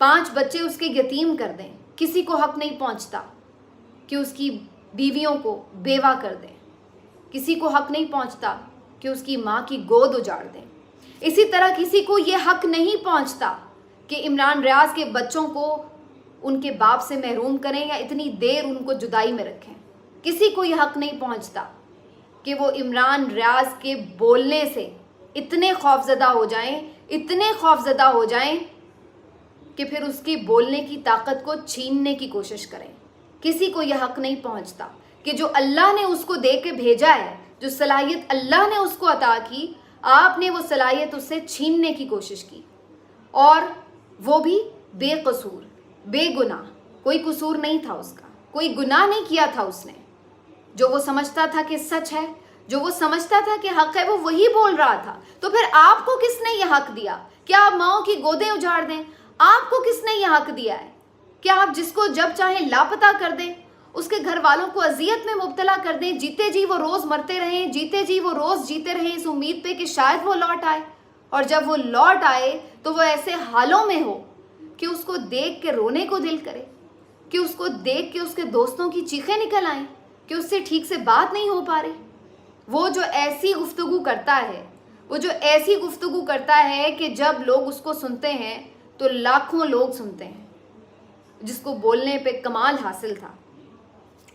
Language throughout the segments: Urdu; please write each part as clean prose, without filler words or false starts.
5 بچے اس کے یتیم کر دیں، کسی کو حق نہیں پہنچتا کہ اس کی بیویوں کو بیوہ کر دیں، کسی کو حق نہیں پہنچتا کہ اس کی ماں کی گود اجاڑ دیں۔ اسی طرح کسی کو یہ حق نہیں پہنچتا کہ عمران ریاض کے بچوں کو ان کے باپ سے محروم کریں یا اتنی دیر ان کو جدائی میں رکھیں۔ کسی کو یہ حق نہیں پہنچتا کہ وہ عمران ریاض کے بولنے سے اتنے خوفزدہ ہو جائیں، اتنے خوفزدہ ہو جائیں کہ پھر اس کی بولنے کی طاقت کو چھیننے کی کوشش کریں۔ کسی کو یہ حق نہیں پہنچتا کہ جو اللہ نے اس کو دے کے بھیجا ہے، جو صلاحیت اللہ نے اس کو عطا کی، آپ نے وہ صلاحیت اس سے چھیننے کی کوشش کی، اور وہ بھی بے قصور، بے گناہ، کوئی قصور نہیں تھا اس کا، کوئی گناہ نہیں کیا تھا اس نے۔ جو وہ سمجھتا تھا کہ سچ ہے، جو وہ سمجھتا تھا کہ حق ہے، وہ وہی بول رہا تھا۔ تو پھر آپ کو کس نے یہ حق دیا کہ آپ ماؤں کی گودیں اجاڑ دیں؟ آپ کو کس نے یہ حق دیا ہے کہ آپ جس کو جب چاہیں لاپتہ کر دیں، اس کے گھر والوں کو اذیت میں مبتلا کر دیں، جیتے جی وہ روز مرتے رہیں، جیتے جی وہ روز جیتے رہیں اس امید پہ کہ شاید وہ لوٹ آئے، اور جب وہ لوٹ آئے تو وہ ایسے حالوں میں ہو کہ اس کو دیکھ کے رونے کو دل کرے، کہ اس کو دیکھ کے اس کے دوستوں کی چیخیں نکل آئیں کہ اس سے ٹھیک سے بات نہیں ہو پا رہی۔ وہ جو ایسی گفتگو کرتا ہے، وہ جو ایسی گفتگو کرتا ہے کہ جب لوگ اس کو سنتے ہیں تو لاکھوں لوگ سنتے ہیں، جس کو بولنے پہ کمال حاصل تھا،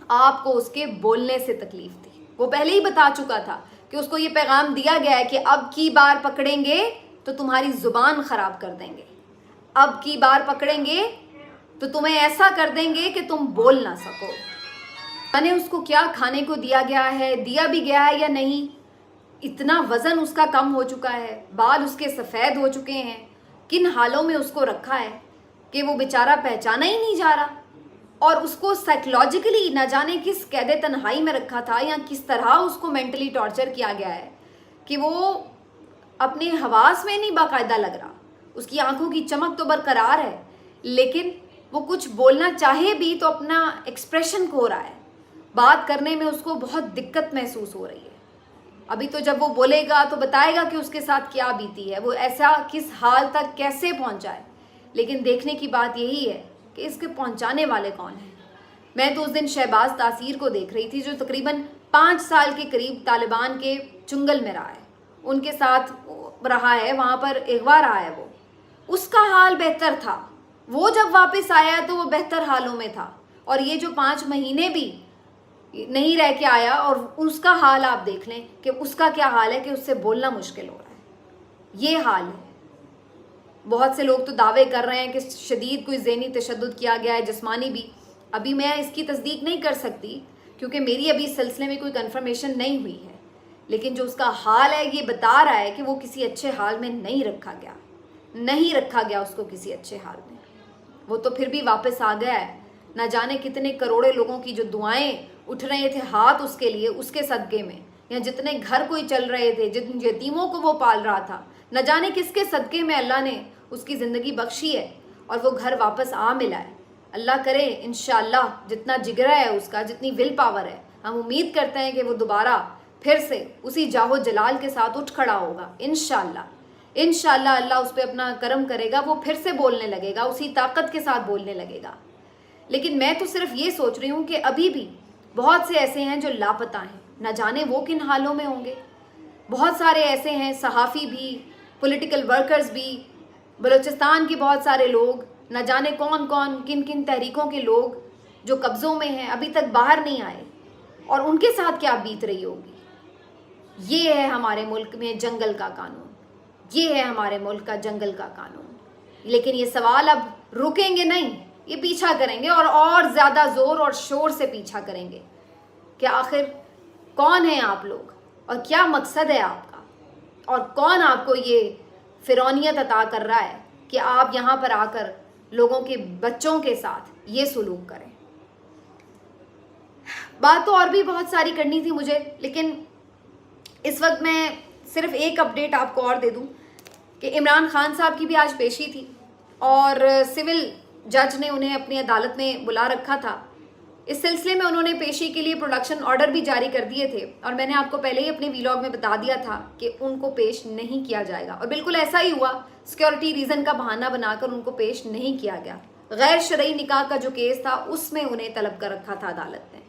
آپ کو اس کے بولنے سے تکلیف تھی۔ وہ پہلے ہی بتا چکا تھا کہ اس کو یہ پیغام دیا گیا ہے کہ اب کی بار پکڑیں گے تو تمہاری زبان خراب کر دیں گے، اب کی بار پکڑیں گے تو تمہیں ایسا کر دیں گے کہ تم بول نہ سکو۔ میں نے اس کو کیا کھانے کو دیا گیا ہے، دیا بھی گیا ہے یا نہیں، اتنا وزن اس کا کم ہو چکا ہے، بال اس کے سفید ہو چکے ہیں، کن حالوں میں اس کو رکھا ہے کہ وہ بیچارہ پہچانا ہی نہیں جا رہا، اور اس کو سائیکلوجیکلی نہ جانے کس قید تنہائی میں رکھا تھا یا کس طرح اس کو مینٹلی ٹارچر کیا گیا ہے کہ وہ اپنے حواس میں نہیں باقاعدہ لگ رہا۔ اس کی آنکھوں کی چمک تو برقرار ہے، لیکن وہ کچھ بولنا چاہے بھی تو اپنا ایکسپریشن کھو رہا ہے، بات کرنے میں اس کو بہت دقت محسوس ہو رہی ہے۔ ابھی تو جب وہ بولے گا تو بتائے گا کہ اس کے ساتھ کیا بیتی ہے، وہ ایسا کس حال تک کیسے پہنچا ہے، لیکن دیکھنے کی بات یہی ہے کہ اس کے پہنچانے والے کون ہیں۔ میں تو اس دن شہباز تاثیر کو دیکھ رہی تھی، جو تقریباً 5 سال کے قریب طالبان کے چنگل میں رہا ہے، ان کے ساتھ رہا ہے، وہاں پر اغوا رہا ہے۔ وہ اس کا حال بہتر تھا، وہ جب واپس آیا تو وہ بہتر حالوں میں تھا، اور یہ جو 5 مہینے بھی نہیں رہ کے آیا، اور اس کا حال آپ دیکھ لیں کہ اس کا کیا حال ہے کہ اس سے بولنا مشکل ہو رہا ہے۔ یہ حال ہے۔ بہت سے لوگ تو دعوے کر رہے ہیں کہ شدید کوئی ذہنی تشدد کیا گیا ہے، جسمانی بھی۔ ابھی میں اس کی تصدیق نہیں کر سکتی کیونکہ میری ابھی اس سلسلے میں کوئی کنفرمیشن نہیں ہوئی ہے، لیکن جو اس کا حال ہے یہ بتا رہا ہے کہ وہ کسی اچھے حال میں نہیں رکھا گیا، نہیں رکھا گیا اس کو کسی اچھے حال میں۔ وہ تو پھر بھی واپس آ گیا ہے، نہ جانے کتنے کروڑے لوگوں کی جو دعائیں اٹھ رہے تھے ہاتھ اس کے لیے، اس کے صدقے میں، یا جتنے گھر کوئی چل رہے تھے، جن یتیموں کو وہ پال رہا تھا، نہ جانے کس کے صدقے میں اللہ نے اس کی زندگی بخشی ہے اور وہ گھر واپس آ ملا ہے۔ اللہ کرے انشاءاللہ جتنا جگرا ہے اس کا، جتنی ول پاور ہے، ہم امید کرتے ہیں کہ وہ دوبارہ پھر سے اسی جاہ و جلال کے ساتھ اٹھ کھڑا ہوگا انشاءاللہ۔ انشاءاللہ اللہ اس پہ اپنا کرم کرے گا، وہ پھر سے بولنے لگے گا، اسی طاقت کے ساتھ بولنے لگے گا۔ لیکن میں تو صرف یہ سوچ رہی ہوں کہ ابھی بھی بہت سے ایسے ہیں جو لاپتہ ہیں، نہ جانے وہ کن حالوں میں ہوں گے۔ بہت سارے ایسے ہیں، صحافی بھی، پولیٹیکل ورکرز بھی، بلوچستان کے بہت سارے لوگ، نہ جانے کون کون کن کن تحریکوں کے لوگ جو قبضوں میں ہیں، ابھی تک باہر نہیں آئے، اور ان کے ساتھ کیا بیت رہی ہوگی۔ یہ ہے ہمارے ملک میں جنگل کا قانون، یہ ہے ہمارے ملک کا جنگل کا قانون۔ لیکن یہ سوال اب رکیں گے نہیں، یہ پیچھا کریں گے، اور زیادہ زور اور شور سے پیچھا کریں گے کہ آخر کون ہیں آپ لوگ، اور کیا مقصد ہے آپ کا، اور کون آپ کو یہ فرعونیت عطا کر رہا ہے کہ آپ یہاں پر آ کر لوگوں کے بچوں کے ساتھ یہ سلوک کریں۔ بات تو اور بھی بہت ساری کرنی تھی مجھے، لیکن اس وقت میں صرف ایک اپڈیٹ آپ کو اور دے دوں کہ عمران خان صاحب کی بھی آج پیشی تھی، اور سول جج نے انہیں اپنی عدالت میں بلا رکھا تھا، اس سلسلے میں انہوں نے پیشی کے لیے پروڈکشن آرڈر بھی جاری کر دیے تھے، اور میں نے آپ کو پہلے ہی اپنے ویلاگ میں بتا دیا تھا کہ ان کو پیش نہیں کیا جائے گا، اور بالکل ایسا ہی ہوا۔ سیکیورٹی ریزن کا بہانہ بنا کر ان کو پیش نہیں کیا گیا۔ غیر شرعی نکاح کا جو کیس تھا اس میں انہیں طلب کر رکھا تھا عدالت نے۔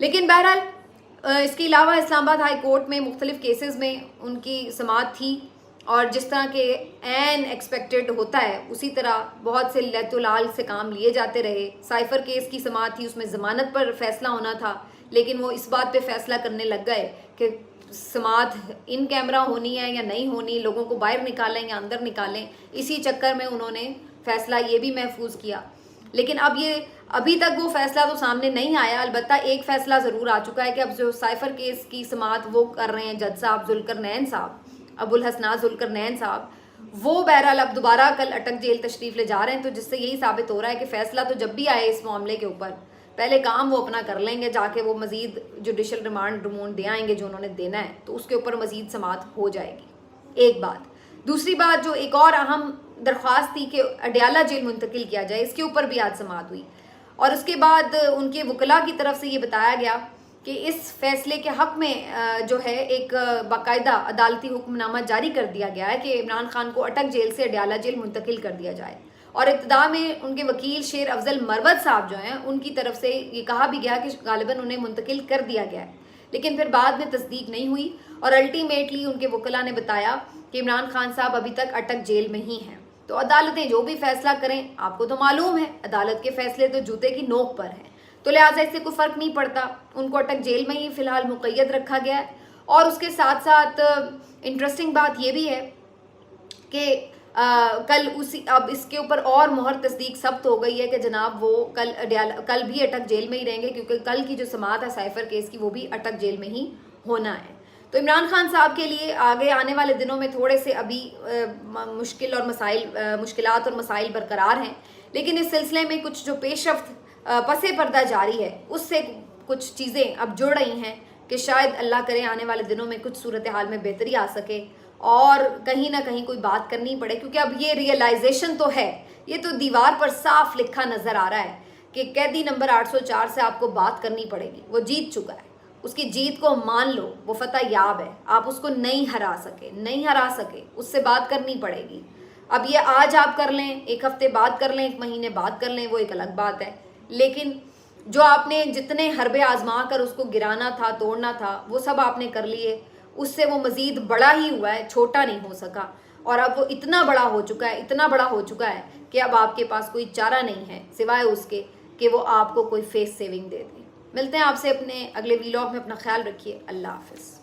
لیکن بہرحال اس کے علاوہ اسلام آباد ہائی کورٹ میں مختلف کیسز میں ان کی سماعت تھی، اور جس طرح کے این ایکسپیکٹڈ ہوتا ہے اسی طرح بہت سے لت و لال سے کام لیے جاتے رہے۔ سائفر کیس کی سماعت تھی، اس میں ضمانت پر فیصلہ ہونا تھا، لیکن وہ اس بات پہ فیصلہ کرنے لگ گئے کہ سماعت ان کیمرہ ہونی ہے یا نہیں ہونی، لوگوں کو باہر نکالیں یا اندر نکالیں۔ اسی چکر میں انہوں نے فیصلہ یہ بھی محفوظ کیا، لیکن ابھی تک وہ فیصلہ تو سامنے نہیں آیا۔ البتہ ایک فیصلہ ضرور آ چکا ہے کہ اب جو سائفر کیس کی سماعت وہ کر رہے ہیں جج صاحب ذوالقرنین صاحب، ابو الحسنات ذوالقرنین صاحب، وہ بہرحال اب دوبارہ کل اٹک جیل تشریف لے جا رہے ہیں، تو جس سے یہی ثابت ہو رہا ہے کہ فیصلہ تو جب بھی آئے اس معاملے کے اوپر پہلے کام وہ اپنا کر لیں گے، جا کے وہ مزید جوڈیشل ریمانڈ دے آئیں گے جو انہوں نے دینا ہے، تو اس کے اوپر مزید سماعت ہو جائے گی۔ ایک بات، دوسری بات جو ایک اور اہم درخواست تھی کہ اڈیالہ جیل منتقل کیا جائے، اس کے اوپر بھی آج سماعت ہوئی، اور اس کے بعد ان کے وکلاء کی طرف سے یہ بتایا گیا کہ اس فیصلے کے حق میں جو ہے ایک باقاعدہ عدالتی حکم نامہ جاری کر دیا گیا ہے کہ عمران خان کو اٹک جیل سے اڈیالہ جیل منتقل کر دیا جائے، اور ابتدا میں ان کے وکیل شیر افضل مروت صاحب جو ہیں ان کی طرف سے یہ کہا بھی گیا کہ غالباً انہیں منتقل کر دیا گیا ہے، لیکن پھر بعد میں تصدیق نہیں ہوئی، اور الٹیمیٹلی ان کے وکلاء نے بتایا کہ عمران خان صاحب ابھی تک اٹک جیل میں ہی ہیں۔ تو عدالتیں جو بھی فیصلہ کریں، آپ کو تو معلوم ہے عدالت کے فیصلے تو جوتے کی نوک پر ہیں، تو لہٰذا اس سے کوئی فرق نہیں پڑتا، ان کو اٹک جیل میں ہی فی الحال مقید رکھا گیا ہے۔ اور اس کے ساتھ ساتھ انٹرسٹنگ بات یہ بھی ہے کہ اب اس کے اوپر اور مہر تصدیق ثبت ہو گئی ہے کہ جناب وہ کل بھی اٹک جیل میں ہی رہیں گے، کیونکہ کل کی جو سماعت ہے سائفر کیس کی وہ بھی اٹک جیل میں ہی ہونا ہے۔ تو عمران خان صاحب کے لیے آگے آنے والے دنوں میں تھوڑے سے ابھی مشکلات اور مسائل برقرار ہیں، لیکن اس سلسلے میں کچھ جو پیش رفت پس پردہ جاری ہے اس سے کچھ چیزیں اب جڑ رہی ہیں کہ شاید اللہ کرے آنے والے دنوں میں کچھ صورتحال میں بہتری آ سکے، اور کہیں نہ کہیں کوئی بات کرنی پڑے، کیونکہ اب یہ ریئلائزیشن تو ہے، یہ تو دیوار پر صاف لکھا نظر آ رہا ہے کہ قیدی نمبر 804 سے آپ کو بات کرنی پڑے گی، وہ جیت چکا ہے، اس کی جیت کو مان لو، وہ فتح یاب ہے، آپ اس کو نہیں ہرا سکے، اس سے بات کرنی پڑے گی۔ اب یہ آج آپ کر لیں، ایک ہفتے بعد کر لیں، ایک مہینے بعد کر لیں، وہ ایک الگ بات ہے، لیکن جو آپ نے جتنے حربے آزما کر اس کو گرانا تھا، توڑنا تھا، وہ سب آپ نے کر لیے، اس سے وہ مزید بڑا ہی ہوا ہے، چھوٹا نہیں ہو سکا، اور اب وہ اتنا بڑا ہو چکا ہے کہ اب آپ کے پاس کوئی چارہ نہیں ہے سوائے اس کے کہ وہ آپ کو کوئی فیس سیونگ دے دے۔ ملتے ہیں آپ سے اپنے اگلے ویلاگ میں، اپنا خیال رکھیے، اللہ حافظ۔